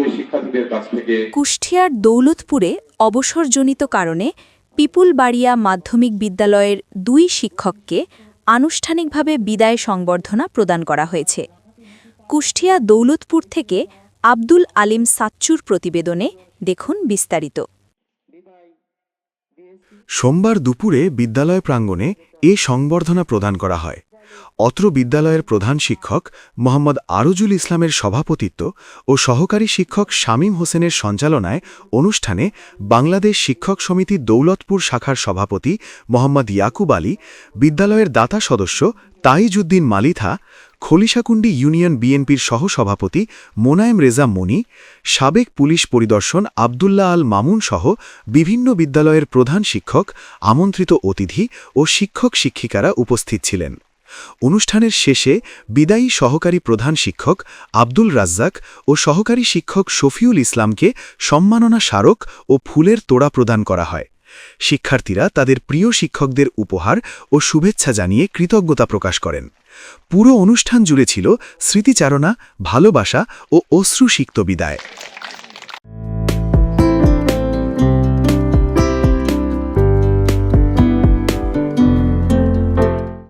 আমাদের শিক্ষার্থীদের কাছ থেকে। কুষ্টিয়ার দৌলতপুরে অবসরজনিত কারণে পিপুলবাড়িয়া মাধ্যমিক বিদ্যালয়ের 2 শিক্ষককে আনুষ্ঠানিকভাবে বিদায় সংবর্ধনা প্রদান করা হয়েছে। কুষ্টিয়া দৌলতপুর থেকে আব্দুল আলিম সাচ্চুর প্রতিবেদনে দেখুন বিস্তারিত। সোমবার দুপুরে বিদ্যালয় প্রাঙ্গণে এ সংবর্ধনা প্রদান করা হয়। অত্র বিদ্যালয়ের প্রধান শিক্ষক মোহাম্মদ আরজুল ইসলামের সভাপতিত্ব ও সহকারী শিক্ষক শামীম হোসেনের সঞ্চালনায় অনুষ্ঠানে বাংলাদেশ শিক্ষক সমিতি দৌলতপুর শাখার সভাপতি মোহাম্মদ ইয়াকুব আলী, বিদ্যালয়ের দাতা সদস্য তাইজউদ্দিন মালিথা, খলিশাকুণ্ডী ইউনিয়ন বিএনপির সহসভাপতি মোনায়েম রেজা মনি, সাবেক পুলিশ পরিদর্শন আবদুল্লাহ আল মামুন সহ বিভিন্ন বিদ্যালয়ের প্রধান শিক্ষক, আমন্ত্রিত অতিথি ও শিক্ষক-শিক্ষিকারা উপস্থিত ছিলেন। অনুষ্ঠানের শেষে বিদায়ী সহকারী প্রধান শিক্ষক আব্দুল রাজ্জাক ও সহকারী শিক্ষক শফিউল ইসলামকে সম্মাননা স্মারক ও ফুলের তোড়া প্রদান করা হয়। শিক্ষার্থীরা তাদের প্রিয় শিক্ষকদের উপহার ও শুভেচ্ছা জানিয়ে কৃতজ্ঞতা প্রকাশ করেন। পুরো অনুষ্ঠান জুড়ে ছিল স্মৃতিচারণা, ভালোবাসা ও অশ্রুসিক্ত বিদায়।